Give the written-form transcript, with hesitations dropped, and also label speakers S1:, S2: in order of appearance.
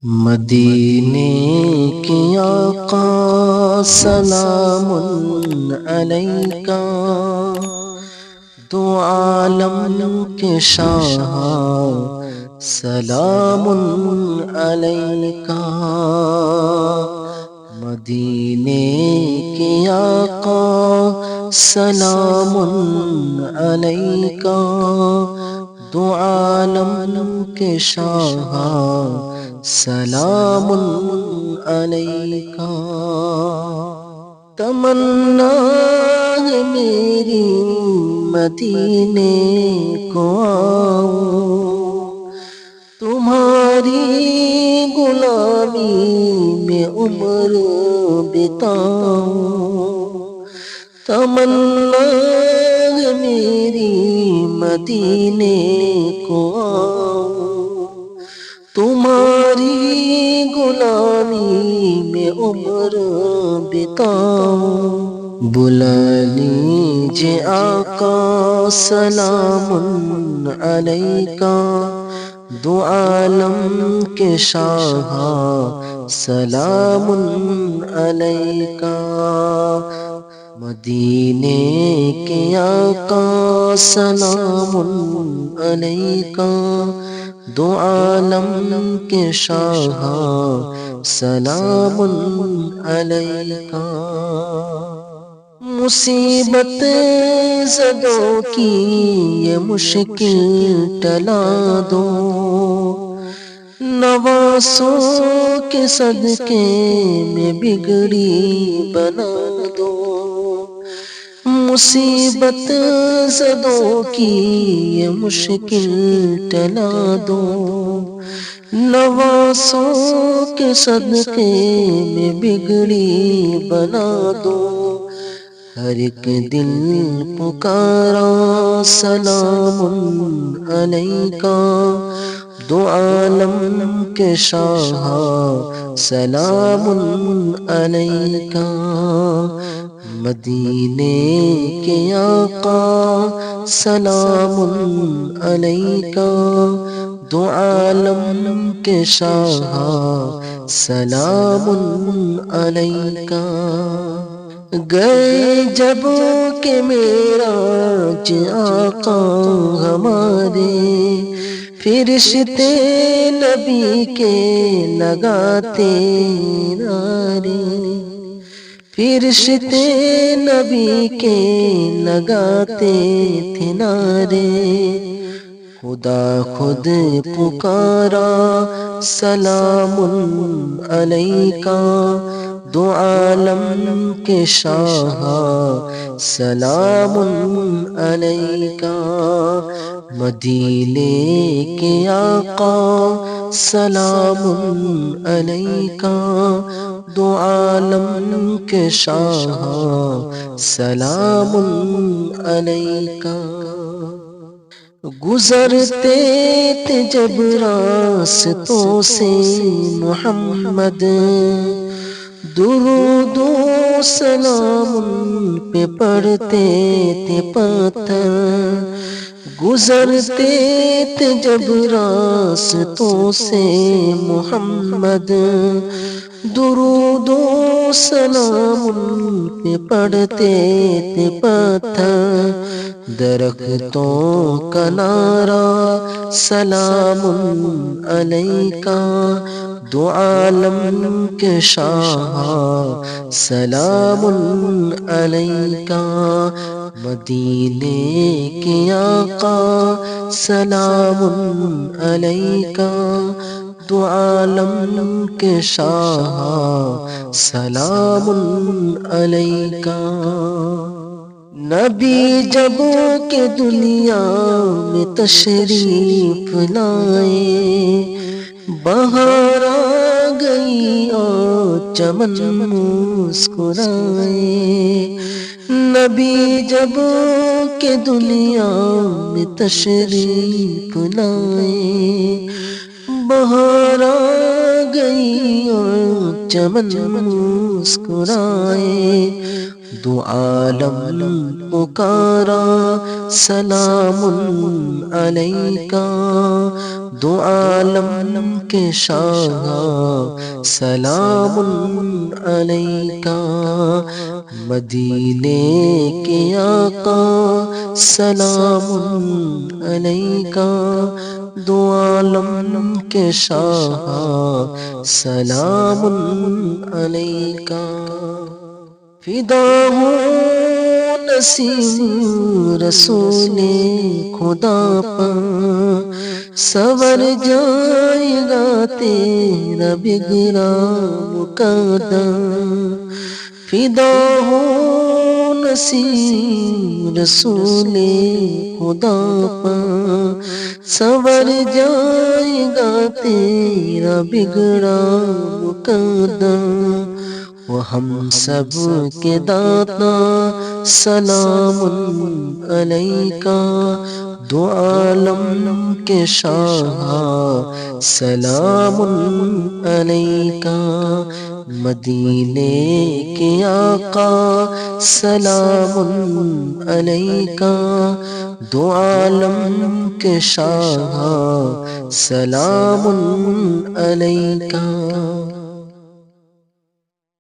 S1: مدینے کے آقا سلام علیکہ، دو عالم کے شاہ سلام علیکہ۔ مدینے کے آقا سلام علیکہ، دو عالم کے شاہ سلام علیکہ۔ تمنا ہے میری مدینے کو آؤں، تمہاری غلامی میں عمر بتاؤں۔ تمنا ہے میری مدینے کو آؤں، تمہاری غلامی میں عمر بتاؤں۔ بلا لیجئے آقا سلام علیکہ، دو عالم کے شاہ سلام علیکہ۔ مدینے کے آقا سلام علیکہ، دو عالم کے شاہ سلام علیکہ۔ مصیبت زدوں کی یہ مشکل ٹلا دو، نواسوں کے صدقے میں بگڑی بنا دو۔ مصیبت زدوں کی یہ مشکل ٹلا دو، نواسوں کے صدقے میں بگڑی بنا دو۔ ہر ایک دل پکارا سلام علیکہ، دو عالم کے شاہ سلام علیکہ۔ مدینے کے آقا سلام علیکہ، دو عالم کے شاہ سلام علیکہ۔ گئے جب کہ معراج آقا ہمارے، فرشتے نبی کے لگاتے نعرے، فرشتے نبی کے لگاتے تھے نعرے۔ خدا خود پکارا سلام علیکہ، دو عالم کے شاہ سلام علیکہ۔ مدینے کے آقا سلام علیکہ، دو عالم کے شاہ سلام علیکہ۔ گزرتے تھے جب راستوں سے محمد، درود و سلام ان پہ پڑھتے تھے پتھر۔ گزرتے تھے جب راستوں سے محمد، درود و سلام ان پہ پڑھتے تھے پتھر۔ درختوں کا نعرہ سلام علیکہ، دو عالم کے شاہ سلام علیکہ۔ مدینے کے آقا سلام علیکہ، دو عالم کے شاہ سلام علیکہ۔ نبی جب کہ دنیا میں تشریف لائے، بہار آ گئی اور چمن مسکرائے۔ نبی جب کہ دنیا میں تشریف لائے، بہار آ گئی اور چمن مسکرائے۔ دو عالم پکارا سلام علیکہ، دو عالم کے شاہ سلام علیکہ، مدینے کے آقا سلام علیکہ، دو عالم کے شاہ سلام علیکہ، فدا ہوں نسیم رسول خدا پر، سور جائے گا تیرا بگڑا مقدر، فدا ہوں نسیم رسول خدا پر، سور جائے گا تیرا بگڑا مقدر، وہ ہم سب کے داتا سلام علیکہ، دو عالم کے شاہ سلام علیکہ، مدینے کے آقا سلام علیکہ، دو عالم کے شاہ سلام علیکہ۔